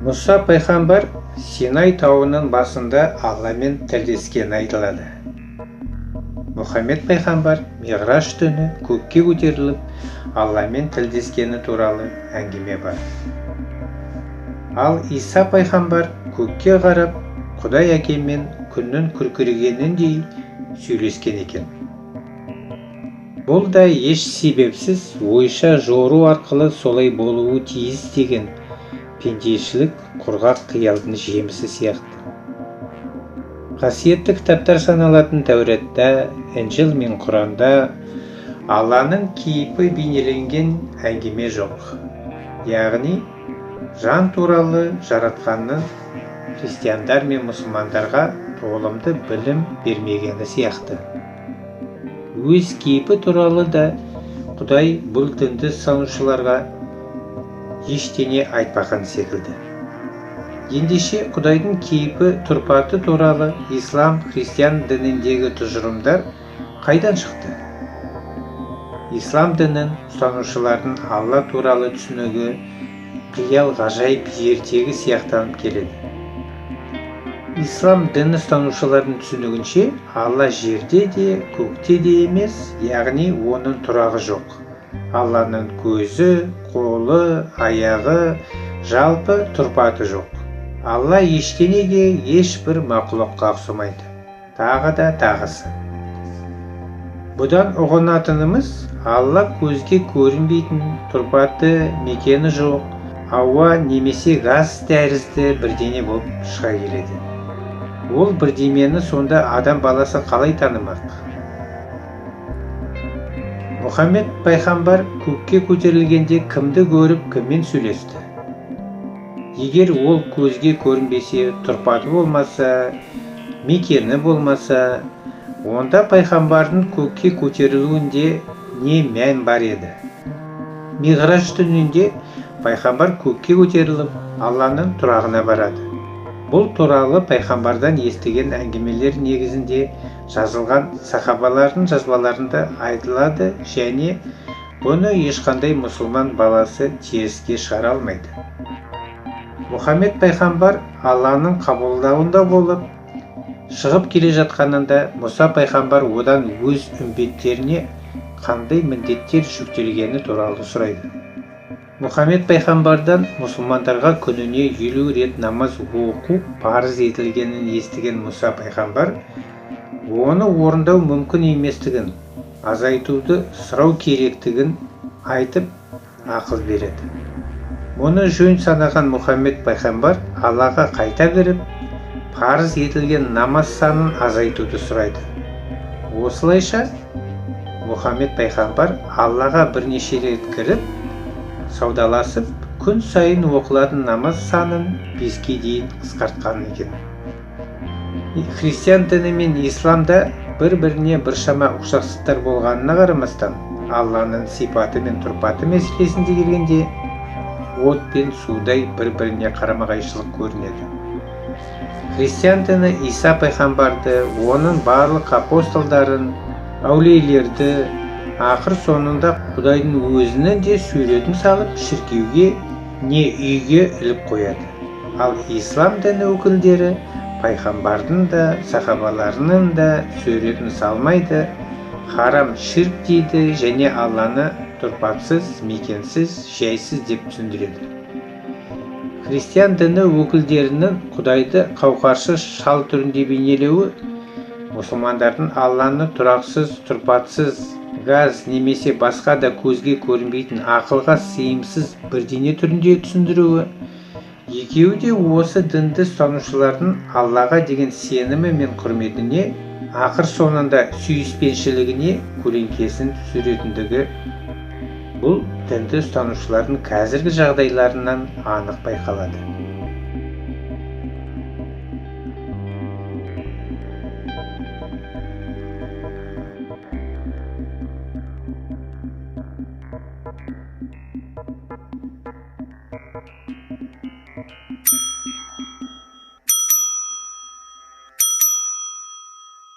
Мұса пайғамбар Синай тауының басында Алламен тілдескені айтылады. Мұхаммед пайғамбар Миғраж түні көкке көтеріліп Алламен тілдескені туралы әңгіме бар. Ал Иса пайғамбар көкке қарап Құдай әкемен күннің күркірегеніндей сөйлескен екен. Бұл да еш себепсіз ойша жору арқылы солай болуы тиіс деген пендешілік құрғақ қиялдың жемісі сияқты. Қасиетті кітаптар саналатын Тәуратта, Інжіл мен Құранда Алланың кейпі бейнеленген әңгіме жоқ. Яғни, жан туралы жаратқанның христиандар мен мұсылмандарға толымды білім бермегені сияқты. Өз кейпі туралы да Құдай бұл дінді ұстанушыларға ештеңе айтпаған секілді. Ендеше Құдайдың кейпі тұрпаты туралы ислам, христиан дініндегі тұжырымдар қайдан шықты? Ислам дінін ұстанушылардың Алла туралы түсінігі қиял ғажайып ертегі сияқтанып келеді. Ислам дін ұстанушылардың түсінігінше Алла жерде де, көкте де емес, яғни оның тұрағы жоқ. Алланың көзі, қолы, аяғы, жалпы тұрпаты жоқ. Алла ештеңеге ешбір мақұлыққа ұқсамайды. Тағы да тағысы. Бұдан ұғынатынымыз Алла көзге көрінбейтін, тұрпаты, мекені жоқ, ауа немесе газ тәрізді бірдеңе болып шыға келеді. Ол бірдемені сонда адам баласы қалай танымақ? Мұхаммед пайғамбар көкке көтерілгенде кімді көріп, кіммен сөйлесті? Егер ол көзге көрінбесе, тұрпаты болмаса, мекені болмаса, онда пайғамбардың көкке көтерілуінде не мән бар еді? Миғраж түнінде пайғамбар көкке көтеріліп, Алланың тұрағына барады. Бұл туралы пайғамбардан естіген әңгімелер негізінде жазылған сахабалардың жазбаларында айтылады және бұны ешқандай мұсылман баласы теріске шығара алмайды. Мұхаммед пайғамбар Алланың қабылдауында болып, шығып келе жатқанында Мұса пайғамбар одан өз үмбеттеріне қандай міндеттер жүктелгені туралы сұрайды. Мұхаммед пайғамбардан мұсылмандарға күніне 50 рет намаз оқу парыз етілгенін естіген Мұса пайғамбар оны орындау мүмкін еместігін, азайтуды сұрау керектігін айтып ақыл береді. Мұны жөн санаған Мұхаммед пайғамбар Аллаға қайта беріп, парыз етілген намаз санын азайтуды сұрайды. Осылайша Мұхаммед пайғамбар Аллаға бірнеше рет кіріп, саудаласып, күн сайын оқылатын намаз санын 5-ке дейін қысқартқан екен. Христиан діні мен исламда бір-біріне біршама ұқсастықтар болғанына қарамастан, Алланың сипаты мен тұрпаты мәселесінде келгенде, от пен судай бір-біріне қарама-қайшылық көрінеді. Христиан діні Иса пайғамбарды, оның барлық апостолдарын, әулиелерді, ақыр соңында Құдайдың өзінің де суретін салып, шіркеуге не үйге іліп қояды. Ал ислам діні өкілдері пайғамбардың да, сахабаларының да суретін салмайды, харам ширк дейді және Алланы тұрпатсыз, мекенсіз, жайсыз деп түсіндіреді. Христиан діні өкілдерінің Құдайды қауқарсыз шал түрінде бейнелеуі, мұсылмандардың Алланы тұрақсыз, тұрпатсыз, газ немесе басқа да көзге көрінбейтін ақылға сыйымсыз бірдеңе түрінде түсіндіруі, екеуі де осы дінді ұстанушылардың Аллаға деген сенімі мен құрметіне, ақыр соңында сүйіспеншілігіне көлеңкесін түсіретіндігі бұл дінді ұстанушылардың қазіргі жағдайларынан анық байқалады.